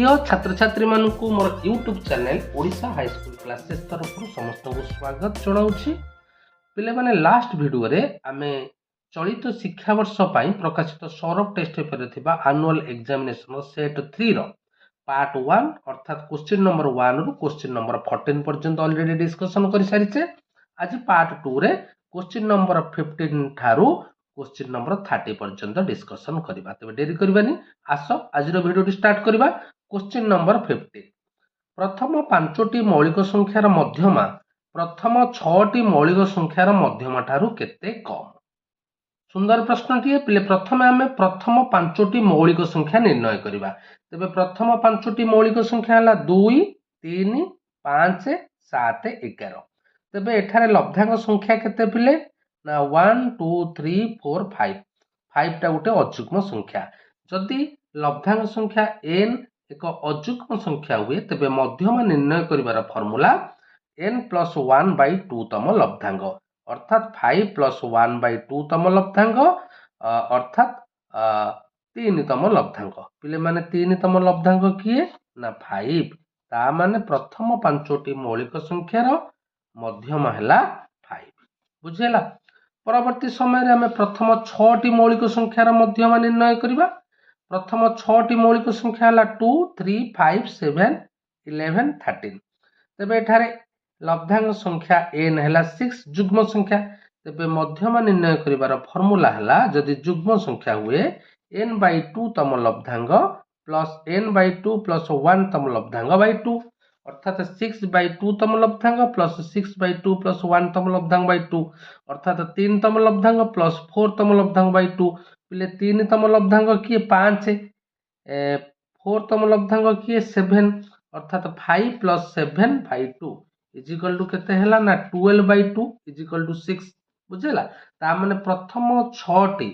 प्रिय छात्र छात्री मानक मोर YouTube channel Odisha high school classes तरफ समस्त को स्वागत जनाऊँगी। पिले माने लास्ट वीडियो रे आमे चलित शिक्षा वर्ष पई प्रकाशित सौरभ टेस्ट पेपर थिबा एनुअल एग्जामिनेशन सेट 3 रो पार्ट 1 अर्थात क्वेश्चन नंबर 1 रु क्वेश्चन नंबर 14 पर्यंत ऑलरेडी डिस्कशन कर सारिचे। आज पार्ट 2 रे क्वेश्चन नंबर 15 ठारू क्वेश्चन नंबर 30 पर्यंत डिस्कशन करबा। तबे देरी करबानी, आसो आज रो वीडियो स्टार्ट करबा। क्वेश्चन नंबर 15, प्रथम 5टी मौलिक संख्यार मध्यमा प्रथम 6टी मौलिक संख्यार मध्यमा ठारू केते कम। सुंदर प्रश्नटीए पिले। प्रथम आमे प्रथम 5टी मौलिक संख्या निर्णय करबा। तबे प्रथम 5टी मौलिक संख्या हला 2 3 5 7 11। तबे एठारे लब्धांक संख्या केते पिले ना 1 2 3 4 5। 5 टा गोटे अजुग्म संख्या। जदि लब्धांक संख्या n एक अजुग्म संख्या हुए तेबे मध्यमा निर्णय करिवार फॉर्मूला n + 1/2 तम लब्धांक अर्थात 5 + 1/2 तम लब्धांक अर्थात 3 तम लब्धांक। पिले माने 3 तम लब्धांक किए ना 5। ता माने प्रथम 5टी मौलिक संख्यार मध्यमा हला 5। बुझेला। परवर्ती समय रे हमें प्रथम 6टी मौलिक संख्यार मध्यमा निर्णय करिबा। प्रथम 6टी मौलिक संख्या हला 2 3 5 7 11 13। तबे एठारे लब्धांक संख्या n हला 6 जुग्म संख्या। तबे मध्यमा निर्णय करिवार फॉर्मूला हला जदि जुग्म संख्या हुए n/2 तम लब्धांक प्लस n/2 + 1 तम लब्धांक बाय 2 अर्थात 6/2 तम लब्धांक प्लस 6/2 + 1 तम लब्धांक बाय 2 अर्थात 3 तम लब्धांक प्लस 4 तम लब्धांक बाय 2। पिले 3 तम लब्धांक किए 5, 4 तम लब्धांक किए 7 अर्थात 5 + 7/2 इजिकल टू केते हला ना 12/2 इजिकल टू 6। बुझेला। ता माने प्रथम 6टी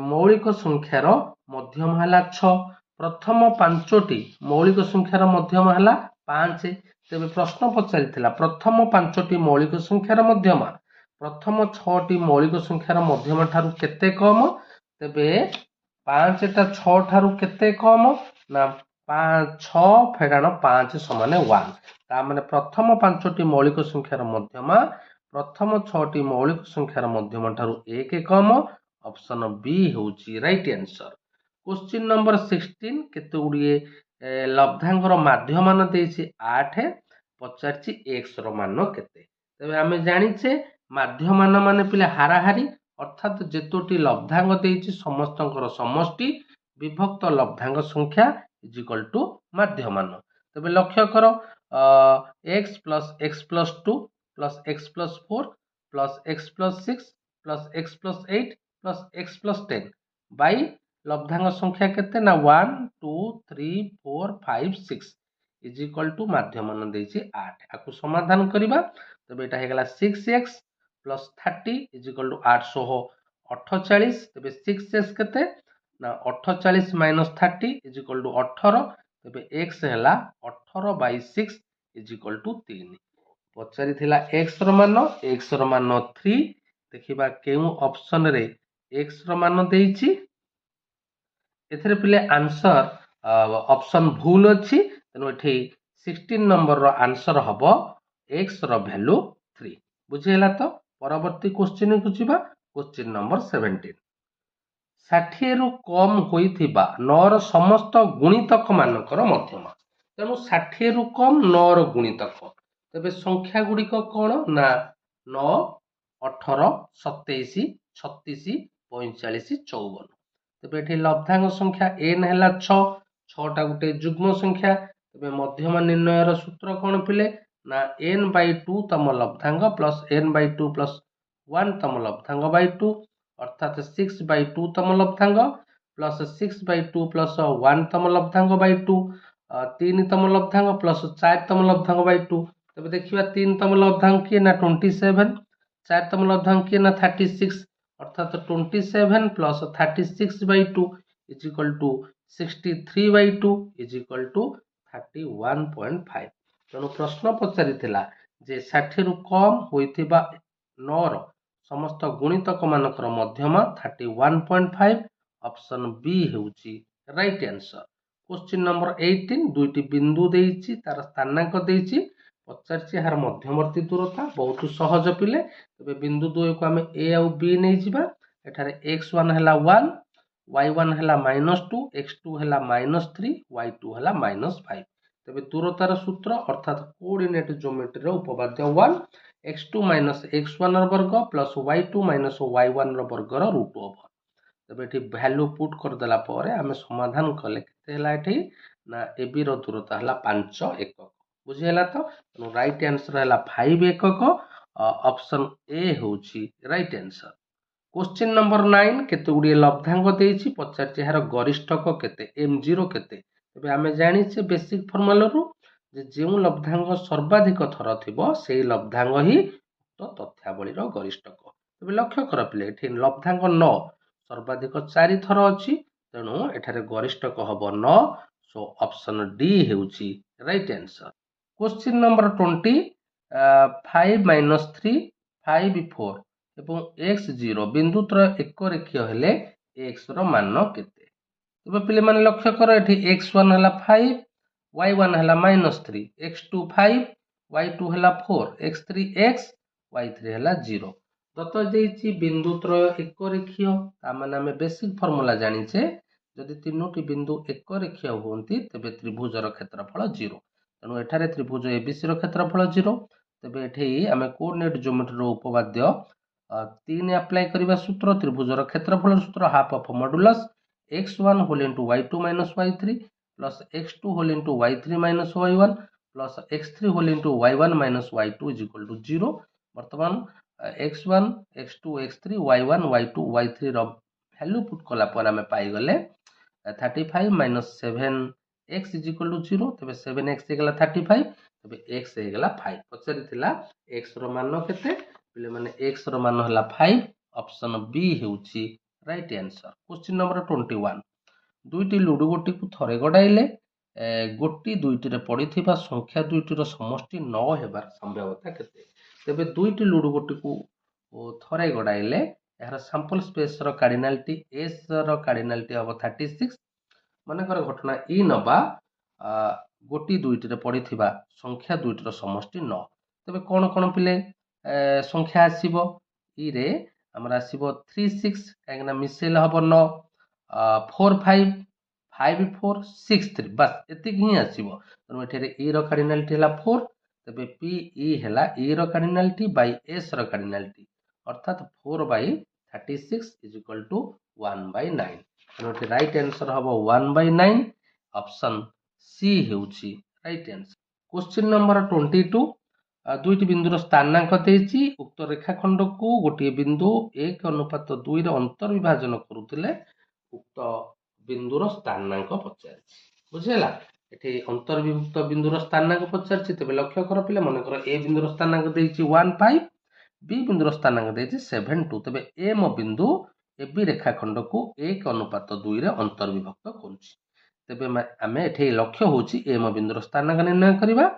मौलिक संख्यार मध्यमा हला 6। प्रथम 5टी मौलिक संख्यार मध्यमा हला 5। तेबे प्रश्न पचारिथिला प्रथम 5टी मौलिक संख्यार मध्यमा प्रथम 6टी मौलिक संख्यार मध्यमा ठारू केते कम। तेबे 5 टा 6 ठारू केते कम ना 6 फेडाण 5 समान 1। ता माने प्रथम 5टी मौलिक संख्यार मध्यमा प्रथम 6टी मौलिक संख्यार मध्यमा ठारू 1 कम। ऑप्शन बी होची राइट आंसर। क्वेश्चन नंबर 16 केते गुडिए लब्धांकर माध्य मान देछि 8 पचारछि x रो मान केते। तबे आमे जानिछे माध्य मान माने पिले हाराहारी अर्थात जेतोटी लब्धांक देछि समस्तंकर समष्टि विभक्त लब्धांक संख्या इजिकल टू माध्य मान। तबे लक्ष्य करो x + x + 2 + x + 4 + x + 6 + x + 8 + x + 10 by लब्धांक संख्या केते ना 1 2 3 4 5 6 इजिकल टू माध्य मान देछि 8। आकु समाधान करिबा। तबे एटा हे गेला 6x + 30 इजिकल टू 848। तबे 6x केते ना 48 - 30 इजिकल टू 18। तबे x हैला 18/6 इजिकल टू 3। पचारि थिला x रो मान, x रो मान 3। देखिबा केउ ऑप्शन रे x रो मान देछि। एथरे पिले आंसर ऑप्शन भूल अछि। तनो एठी 16 नंबर रो आंसर हबो x रो वैल्यू 3। बुझेला। तो परवर्ती क्वेश्चन को जिबा। क्वेश्चन नंबर 17, 60 रु कम होइथिबा 9 रो समस्त गुणितक मानकर मध्यमा। तेनु 60 रु कम 9 रो गुणितक। तबे संख्या गुडी को कोन ना 9 18 27 36 45 54। तबे एठी लब्धांक संख्या n हैला 6। 6 टा गुटे जुग्म संख्या। तबे मध्यमा निर्णय रो सूत्र कोन पिले ना n/2 तम लब्धांक प्लस n/2 + 1 तम लब्धांक बाय 2 अर्थात 6/2 तम लब्धांक प्लस 6/2 + 1 तम लब्धांक बाय 2 3 तम लब्धांक प्लस 4 तम लब्धांक बाय 2। तबे देखिबा 3 तम लब्धांक किए ना 27, 4 तम लब्धांक किए ना 36 अर्थात 27 + 36/2 इजिकल टू 63/2 इजिकल टू 31.5। तेणु प्रश्न पचारिथिला जे 60 रु कम होइथिबा 9 रो समस्त गुणितक मानकर मध्यमा 31.5। ऑप्शन बी हेउची राइट आंसर। क्वेश्चन नंबर 18 दुईटी बिंदु देइछि तार स्थानांक देइछि पचारछि यार मध्यवर्ती दूरता बहुत सहज पिले तबे बिंदु 2 को आमे ए आउ बी नै जिबा एठारे x1 हला 1 y1 हला -2 x2 हला -3 y2 हला -5 तबे दूरतार सूत्र अर्थात कोऑर्डिनेट ज्योमेट्री रो उपपाद्य 1 x2 - x1 रो वर्ग प्लस y2 - y1 रो वर्ग रो रूट ओवर तबे एठी वैल्यू पुट कर देला परे आमे समाधान कले केते हला एठी ना ए बी रो दूरता हला 5 एकक बुझी हला तो राइट आंसर हला 5 एकक ऑप्शन ए होची राइट आंसर क्वेश्चन नंबर 9 केते गुडी लब्धांक देइछि पचारछि हार गरिष्ठक केते m0 केते तबे आमे जानि छे बेसिक फार्मूला रो जे जेउ लब्धांक सर्वाधिक थर थिबो सेही लब्धांक ही तो तथ्यावली रो गरिष्ठक तबे लक्ष्य कर पिले एठी लब्धांक 9 सर्वाधिक 4 थर अछि तेणु एठारे गरिष्ठक हबो 9 सो ऑप्शन डी हेउछि राइट आंसर क्वेश्चन नंबर 20 5 - 3 5 4 एवं x0 बिंदु त्रय एक रेखीय हेले x रो मान केते तबे पिले माने लक्ष्य कर एठी x1 हला 5 y1 हला -3 x2 5 y2 हला 4 x3 x y3 हला 0 दत्त देइछि बिंदु त्रय एक रेखीय ता माने हमें बेसिक फार्मूला जानि छे जदि तीनोटी बिंदु एक रेखीय होंती तबे त्रिभुजर क्षेत्रफल 0 तेणु एठारे त्रिभुज एबीसी रो क्षेत्रफल 0 तबे एठी हमें कोऑर्डिनेट ज्योमेट्री रो उपपाद्य 3 अप्लाई करिबा सूत्र त्रिभुजर क्षेत्रफल सूत्र half of modulus x1 whole into y2 - y3 plus x2 whole into y3 - y1 plus x3 whole into y1 - y2 is equal to 0 वर्तमान x1 x2 x3 y1 y2 y3 रो value put कला पर हमें पाई गले 35 - 7x is equal to 0 तबे 7x हेगला 35 तबे x हेगला 5 पछरी थिला x रो मान केते पिले माने x रो मान हला 5 ऑप्शन बी हेउची राइट आंसर क्वेश्चन नंबर 21 दुईटी लुडु गोटी को थरे गडाइले गोटी दुईटी रे पड़िथिबा संख्या दुईटी रो समष्टि 9 हेबार संभावना केते तबे दुईटी लुडु गोटी को थरे गडाइले यार सैंपल स्पेस रो कार्डिनलिटी s रो कार्डिनलिटी हबो 36 माने कर घटना ई नबा गोटी दुईटी रे पड़िथिबा संख्या दुईटी रो समष्टि 9 तबे कोन कोन पिले संख्या आसीबो ई रे हमरा आसीबो 36 काहेना मिसेल हबो 9 4 5 5 4 6 3 बस एतिक ही आसीबो तनो एठेरे ई रो कार्डिनलिटी हला 4 तबे पी ई हला ई रो कार्डिनलिटी बाय एस रो कार्डिनलिटी अर्थात 4 by 36 is equal to 1 by 9 तनो एठे राइट आंसर हबो 1 बाय 9 ऑप्शन सी हेउची राइट आंसर क्वेश्चन नंबर 22 दुईटी बिंदुर स्थानांक देइछि उक्त रेखाखंड को गोटे बिंदु 1:2 रे अंतर विभाजन करूतिले उक्त बिंदुर स्थानांक पचारछि बुझिला एठी अंतर्विभक्त बिंदुर स्थानांक पचारछि तबे लक्ष्य कर पिले मन कर ए बिंदुर स्थानांक देइछि 1 5 बी बिंदुर स्थानांक देइछि 7 2 तबे एम बिंदु ए बी रेखाखंड को 1:2 रे अंतर्विभक्त करूछि तबे आमे एठी लक्ष्य होछि एम बिंदुर स्थानांक निर्णय करिबा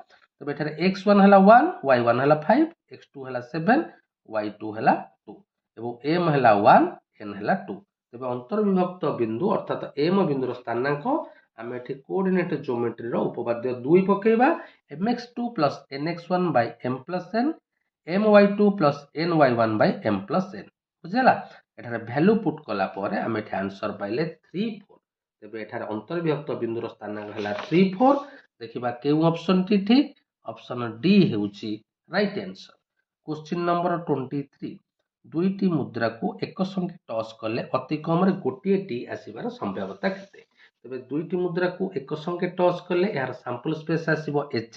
तबे एठारे x1 हला 1 y1 हला 5 x2 हला 7 y2 हला 2 एवं m हला 1 n हला 2 तबे अंतर्विभक्त बिंदु अर्थात m बिंदुर स्थानांक आमे एठी कोऑर्डिनेट ज्योमेट्री रो उपपाद्य 2 पकेइबा mx2 nx1 m n my2 ny1 m n बुझला एठारे वैल्यू पुट कला परे आमे एठी आंसर पाइले 3 4 तबे एठारे अंतर्विभक्त बिंदुर स्थानांक हला 3 4 देखिबा केउ ऑप्शन टी ठीक ऑप्शन डी हेउची राइट आंसर क्वेश्चन नंबर 23 दुईटी मुद्रा को एक संगे टॉस कले अति कम रे गोटिए टी आसीबार संभावना केते तबे दुईटी मुद्रा को एक संगे टॉस कले यार सैंपल स्पेस आसीबो hh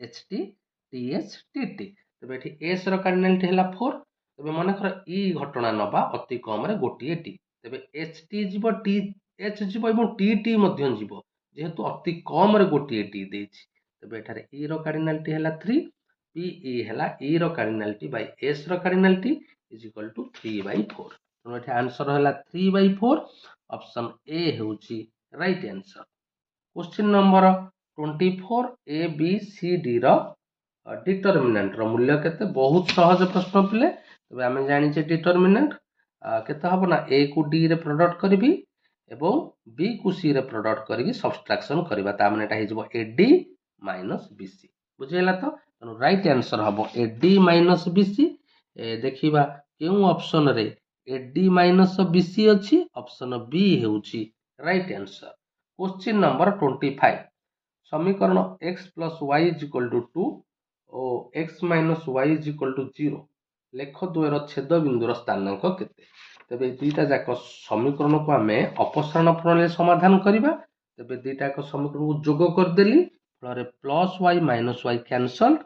ht th tt तबे एठी s रो कार्डिनलिटी हला 4 तबे माने कर ई घटना नबा अति कम रे गोटिए टी तबे ht जीवो t h जीवो एवं tt मध्यन जीवो जेहेतु अति कम रे गोटिए टी देछि तबे एठारे ई रो कार्डिनलिटी हला 3 पी ई हला ई रो कार्डिनलिटी बाय एस रो cardinality is equal to 3 by 4 तो एठे आंसर हला 3 बाय 4 ऑप्शन ए हेउची right answer question number 24 A B C D रो डिटरमिनेंट रो मूल्य केते बहुत सहज प्रश्न पिले तबे हमें जानि छे डिटरमिनेंट केते हबो ना ए को डी रे प्रोडक्ट करबी एवं बी को सी रे प्रोडक्ट करके सब्सट्रैक्शन करबा ता माने एटा हे जबो एडी माइनस बीसी बुझेला तो तेणु राइट आंसर हम एडी माइनस बीसी देखिबा केउ ऑप्शन रे एडी माइनस बीसी अछि ऑप्शन बी हेउछि राइट आंसर क्वेश्चन नंबर 25 समीकरण x plus y is equal to 2 और x minus y is equal to 0 लेख द्वयर छेद बिंदुर स्थानांक केते तेबे दुईटा जाक समीकरण को आमे अपसारण प्रणाली समाधान करिबा तेबे दुईटा को समीकरण को जोग कर देली फल plus y minus y cancel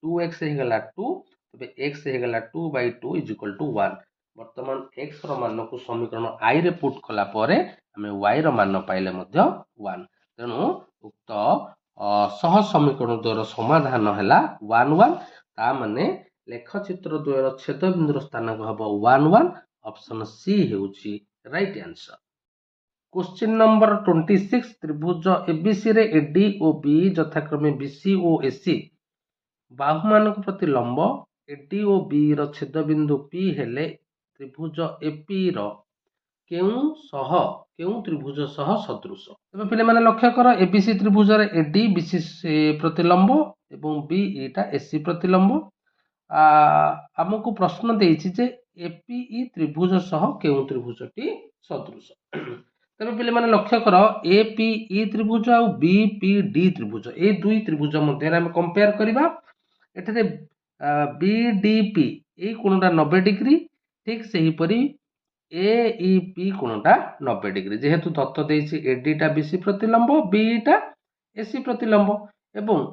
2x हे गला 2 तेबे x हे गला 2/2 इज इक्वल टू 1 वर्तमान x रो मान को समीकरण i रे पुट कला परे आमे y रो मान पाइले मध्य 1 तेणु उक्त सह समीकरण द्वयर समाधान हैला 1 1 ता माने लेख चित्र द्वयर छेद बिंदुर स्थानांक हबो 1 1 ऑप्शन सी हेउछि राइट आंसर क्वेश्चन नंबर 26 त्रिभुज एबीसी रे एडी ओ बी यथाक्रमे बीसी ओ एसी बाहु मानक प्रति लंब एडी ओ बी रो छेद बिंदु पी हेले त्रिभुज एपी रो केउ त्रिभुज सह सदृश तबे पिले माने लक्ष्य कर एबीसी त्रिभुज रे एडी बीसी प्रति लंब एवं बी एटा एसी प्रति लंब आमको प्रश्न देइछि जे एपीई त्रिभुज सह केउ त्रिभुजटी सदृश तबे पिले माने लक्ष्य कर एपीई त्रिभुज आ बीपीडी त्रिभुज ए दुई त्रिभुज मध्ये हम कंपेयर करिबा एठारे बीडीपी ए कोणटा 90 डिग्री ठीक सही परी एईपी कोणटा 90 डिग्री जेहेतु दत्त देइछि एडीटा बीसी प्रतिलंब बीटा एसी प्रतिलंब एवं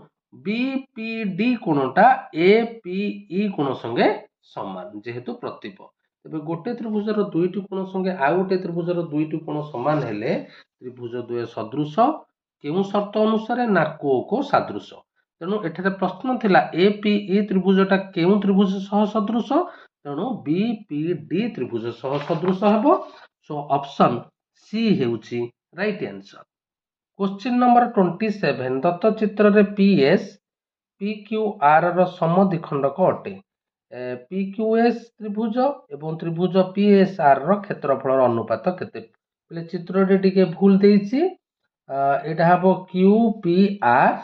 बीपीडी कोणटा एपीई कोण संगे समान जेहेतु प्रतीप तेबे गोटे त्रिभुजर दुईटी कोण संगे आ गोटे त्रिभुजर दुईटी कोण समान हेले त्रिभुज द्वय सदृश केउ शर्त अनुसार ना को सदृश तेणु एठारे प्रश्न थिला एपीई त्रिभुजटा केउ त्रिभुज सह सदृश तेणु बीपीडी त्रिभुज सह सदृश हेबो सो ऑप्शन सी हेउछि राइट आंसर क्वेश्चन नंबर 27 दत्त चित्र रे पीएस पीक्यूआर रो समद्विखंडक अटे पीक्यूएस त्रिभुज एवं त्रिभुज पीएसआर रो क्षेत्रफल अनुपात केते पले चित्र रे टिके भूल देइछि एटा हबो क्यूपीआर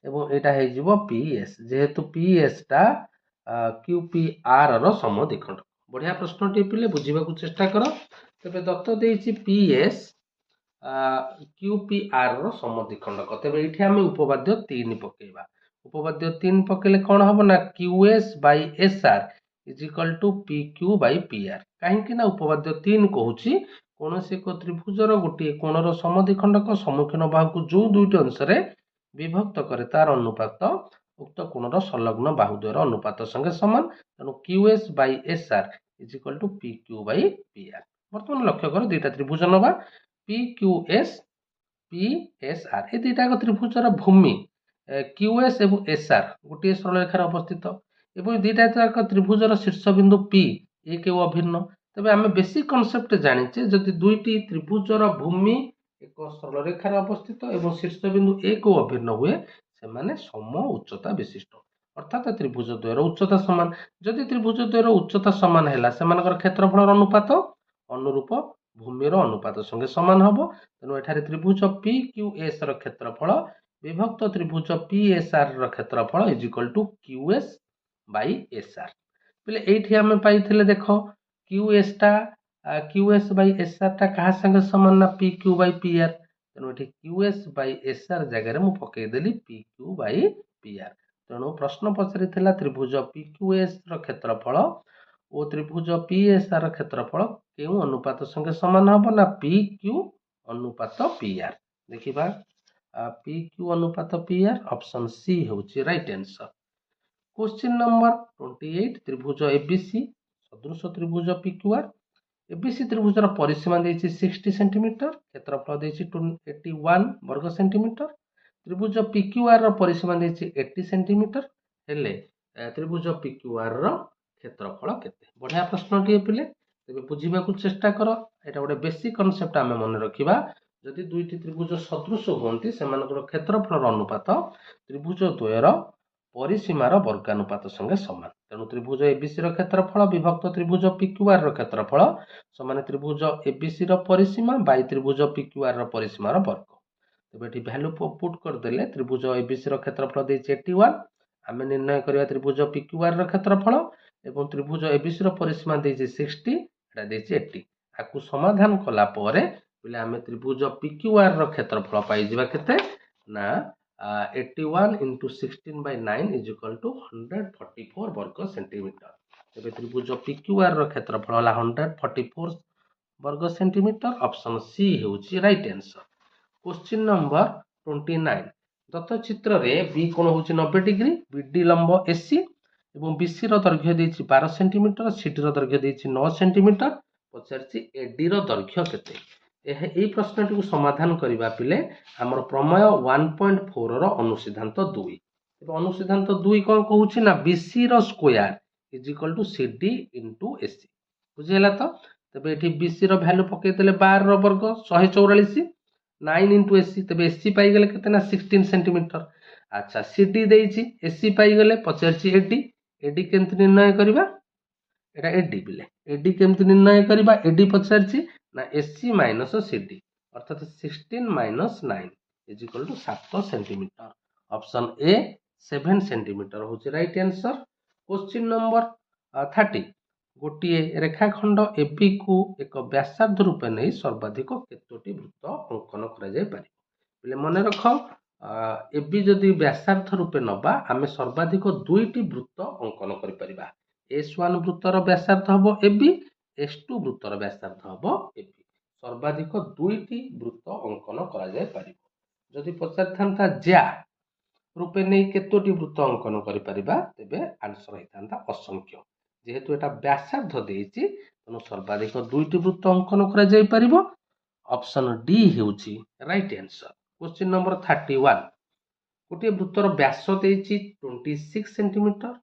एवं एटा हे जिवो पीएस जेहेतु पीएस टा क्यूपीआर रो समद्विखंडक बढ़िया प्रश्न टी पिले बुझिबा को चेष्टा करो तबे दत्त देइछि पीएस क्यूपीआर रो समद्विखंडक तबे एठी हम उपपाद्य 3 पकेबा उपपाद्य 3 पकेले कोन हबो ना QS by SR is equal to PQ by PR काहे कि ना उपपाद्य 3 कहूची कोनोसी एक त्रिभुजर गोटे कोणर समद्विखंडक सम्मुखीन बाहु को जो दुईटी अंश रे विभक्त करे तार अनुपात उक्त कोणर संलग्न बाहु द्वयर अनुपात संगे समान तेणु QS by SR is equal to PQ by PR वर्तमान लक्ष्य कर दुईटा त्रिभुज नबा पीक्यूएस पीएसआर ए दुईटा त्रिभुजर भूमि क्यूएस एवं एसआर गोटे सरल रेखार अवस्थित एवं दुईटा त्रिभुजर शीर्ष बिंदु पी एक अभिन्न तबे आमे बेसिक कॉन्सेप्ट जानिचे जदि दुईटी त्रिभुजर भूमि एक सरल रेखार अवस्थित एवं शीर्ष बिंदु एक अभिन्न हुए से माने सम उच्चता विशिष्ट अर्थात त्रिभुज द्वयर उच्चता समान जदि त्रिभुज द्वयर उच्चता समान हैला सेमानकर क्षेत्रफल अनुपात अनुरूप भूमिर अनुपात संगे समान हबो तेणु एठारे त्रिभुज पीक्यूएस र क्षेत्रफल विभक्त त्रिभुज पीएसआर र क्षेत्रफल is equal to QS by SR पहले एठी हम पाइथिले देखो क्यूएस बाय एसआर ता कहा संगे समान ना पीक्यू बाय पीआर तेणु एठी क्यूएस बाय एसआर जगह रे मु पके देली पीक्यू बाय पीआर तेणु प्रश्न पछरी थिला त्रिभुज पीक्यूएस र क्षेत्रफल और त्रिभुज पीएसआर क्षेत्रफल केउ अनुपात संगे समान हबो ना पीक्यू अनुपात पीआर देखिबा पीक्यू अनुपात पीआर ऑप्शन सी होची राइट आंसर क्वेश्चन नंबर 28 त्रिभुज एबीसी सदृश त्रिभुज पीक्यूआर एबीसी त्रिभुजर परिसीमा देछि 60 सेंटीमीटर क्षेत्रफल देछि 81 वर्ग सेंटीमीटर त्रिभुज पीक्यूआर रो परिसीमा देछि 80 सेंटीमीटर हेले त्रिभुज पीक्यूआर रो क्षेत्रफल केते बढ़िया प्रश्न टी पिले तबे बुझिबा को चेष्टा करो एटा गोटे बेसिक कांसेप्ट आमे मन रखिबा जदि दुईटी त्रिभुज सदृश होंती सेमानकर क्षेत्रफल अनुपात त्रिभुज द्वयर ପରିସୀମାର ବର୍ଗାନୁପାତ ସଙ୍ଗେ ସମାନ। ତେଣୁ ତ୍ରିଭୁଜ ଏବିସି ର କ୍ଷେତ୍ରଫଳ ବିଭକ୍ତ ତ୍ରିଭୁଜ ପିକ୍ୟୁଆର ର କ୍ଷେତ୍ରଫଳ ସମାନ ତ୍ରିଭୁଜ ଏବିସି ର ପରିସୀମା ବାଇ ତ୍ରିଭୁଜ ପିକ୍ୟୁଆର ର ପରିସୀମାର ବର୍ଗ। ତେବେ ଏଠି ଭ୍ୟାଲୁ ପୁଟ୍ କରିଦେଲେ ତ୍ରିଭୁଜ ଏବିସି ର କ୍ଷେତ୍ରଫଳ ଦେଇଛି 81, ଆମେ ନିର୍ଣ୍ଣୟ କରିବା ତ୍ରିଭୁଜ ପିକ୍ୟୁଆର ର କ୍ଷେତ୍ରଫଳ ଏବଂ ତ୍ରିଭୁଜ ଏବିସି ର ପରିସୀମା ଦେଇଛି 60, ଏଟା ଦେଇଛି 80। ଆକୁ ସମାଧାନ କଲା ପରେ ବୋଲେ ଆମେ ତ୍ରିଭୁଜ ପିକ୍ୟୁଆର ର କ୍ଷେତ୍ରଫଳ ପାଇଯିବା କେତେ ନା 81 into 16/9 is equal to 144 ବର୍ଗ ସେଣ୍ଟିମିଟର। ତେବେ ତ୍ରିଭୁଜ ପିକ୍ୟୁଆର ର କ୍ଷେତ୍ରଫଳ ହେଲା 144 ବର୍ଗ ସେଣ୍ଟିମିଟର। ଅପସନ ସି ହେଉଛି ରାଇଟ୍ ଆନ୍ସର। Question number 29। ଦତ୍ତ ଚିତ୍ରରେ ବି କୋଣ ହେଉଛି 90 ଡିଗ୍ରୀ, ବିଡି ଲମ୍ବ ଏସି ଏବଂ ବିସି ର ଦୈର୍ଘ୍ୟ ଦେଇଛି 12 ସେଣ୍ଟିମିଟର, ସିଡି ର ଦୈର୍ଘ୍ୟ ଦେଇଛି 9 ସେଣ୍ଟିମିଟର। ପଚାରିଛି ଏଡି ର ଦୈର୍ଘ୍ୟ କେତେ। ଏହି ପ୍ରଶ୍ନଟିକୁ ସମାଧାନ କରିବା ପିଲେ ଆମର ପ୍ରମେୟ 1.4 ର ଅନୁସିଦ୍ଧାନ୍ତ 2। ତେବେ ଅନୁସିଦ୍ଧାନ୍ତ 2 କ'ଣ କହୁଛି ନା ବିସି ର square is equal to CD into AC. ବୁଝିହେଲା ତ। ତେବେ ଏଠି ବିସି ର ଭ୍ୟାଲୁ ପକେଇଦେଲେ 12 ର ବର୍ଗ 144, 9 ଇଣ୍ଟୁ ଏସି। ତେବେ ଏସି ପାଇଗଲେ କେତେ ନା 16 ସେଣ୍ଟିମିଟର। ଆଚ୍ଛା ସିଡି ଦେଇଛି, ଏସି ପାଇଗଲେ। ପଚାରିଛି ଏଡି। ଏଡି କେମିତି ନିର୍ଣ୍ଣୟ କରିବା, এটা এডি পিলে এডি কেମିତି ନିର୍ଣ୍ଣୟ କରିବା। ଏଡି ପଚାରିଛି ନା ଏସି ମାଇନସ ସିଡି ଅର୍ଥାତ 16 minus 9 is equal two 7 centimetre. Option A 7 centimetre ହେଉଛି ରାଇଟ୍ ଆନ୍ସର। Question number 30। ଗୋଟିଏ ରେଖାଖଣ୍ଡ এবি କୁ ଏକ ବ୍ୟାସାର୍ଦ୍ଧ ରୂପେ ନେଇ ସର୍ବାଧିକ କେତୋଟି ବୃତ୍ତ ଅଙ୍କନ କରାଯାଇପାରିବ। ପିଲେ ମନେ ରଖ, এবି ଯଦି ବ୍ୟାସାର୍ଦ୍ଧ ରୂପେ ନେବା ଆମେ ସର୍ବାଧିକ 2ଟି ବୃତ୍ତ ଅଙ୍କନ କରିପାରିବା। S1 ବୃତ୍ତର ବ୍ୟାସାର୍ଦ୍ଧ ହେବ এবি, S2 ବୃତ୍ତର ବ୍ୟାସାର୍ଦ୍ଧ ହେବ এবি। ସର୍ବାଧିକ 2ଟି ବୃତ୍ତ ଅଙ୍କନ କରାଯାଇପାରିବ। ଯଦି ପଚାରିଥାନ୍ତା ଜ୍ୟା ରୂପେ ନେଇ କେତୋଟି ବୃତ୍ତ ଅଙ୍କନ କରିପାରିବା, ତେବେ ଆନ୍ସର ହେଇଥାନ୍ତା ଅସଂଖ୍ୟ। ଯେହେତୁ ଏଟା ବ୍ୟାସାର୍ଦ୍ଧ ଦେଇଛି ତେଣୁ ସର୍ବାଧିକ 2ଟି ବୃତ୍ତ ଅଙ୍କନ କରାଯାଇପାରିବ। ଅପସନ ଡି ହେଉଛି ରାଇଟ୍ ଆନ୍ସର। Question number 31। ଗୋଟିଏ ବୃତ୍ତର ବ୍ୟାସ ଦେଇଛି 26 ସେଣ୍ଟିମିଟର।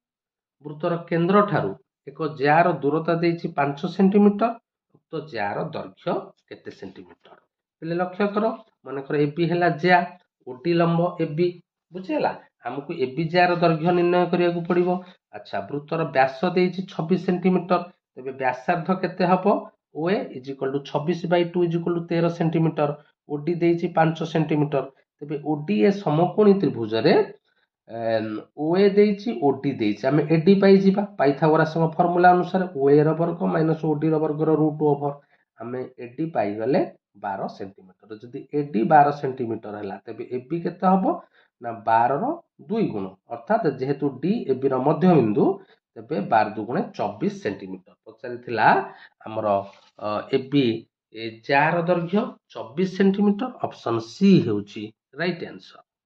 ବୃତ୍ତର କେନ୍ଦ୍ର ଠାରୁ ଏକ ଜ୍ୟାର ଦୂରତା ଦେଇଛି 5 ସେଣ୍ଟିମିଟର। ଉକ୍ତ ଜ୍ୟାର ଦୈର୍ଘ୍ୟ କେତେ ସେଣ୍ଟିମିଟର। ପିଲେ ଲକ୍ଷ୍ୟ କର, ମନେକର এবି ହେଲା ଜ୍ୟା, ଓଡି ଲମ୍ବ এবି। ବୁଝିହେଲା, ଆମକୁ এবି ଜ୍ୟାର ଦୈର୍ଘ୍ୟ ନିର୍ଣ୍ଣୟ କରିବାକୁ ପଡିବ। ଆଚ୍ଛା ବୃତ୍ତର ବ୍ୟାସ ଦେଇଛି 26 ସେଣ୍ଟିମିଟର। ତେବେ ବ୍ୟାସାର୍ଦ୍ଧ କେତେ ହବ, OA is equal to 26/2 is equal to 13 centimetre. OD ଦେଇଛି 5 ସେଣ୍ଟିମିଟର। ତେବେ ଓଡିଏ ସମକୋଣୀ ତ୍ରିଭୁଜରେ ଓଏ ଦେଇଛି, ଓଡି ଦେଇଛି, ଆମେ ଏଡି ପାଇଯିବା ପାଇଥାଗୋରାସଙ୍କ ଫର୍ମୁଲା ଅନୁସାରେ ଓଏ ର ବର୍ଗ ମାଇନସ ଓଡି ର ବର୍ଗର ରୁଟ୍ ଓଭର। ଆମେ ଏଡି ପାଇଗଲେ 12 ସେଣ୍ଟିମିଟର। ଯଦି ଏଡି 12 ସେଣ୍ଟିମିଟର ହେଲା ତେବେ এবି କେତେ ହବ ନା 12 ର 2 ଗୁଣ, ଅର୍ଥାତ ଯେହେତୁ ଡି এবି ର ମଧ୍ୟବିନ୍ଦୁ ତେବେ 12 ଦୁଗୁଣେ 24 ସେଣ୍ଟିମିଟର। ପଚାରିଥିଲା ଆମର এবି ଜ୍ୟାର ଦୈର୍ଘ୍ୟ 24 ସେଣ୍ଟିମିଟର। ଅପସନ ସି ହେଉଛି ରାଇଟ୍ ଆନ୍ସର।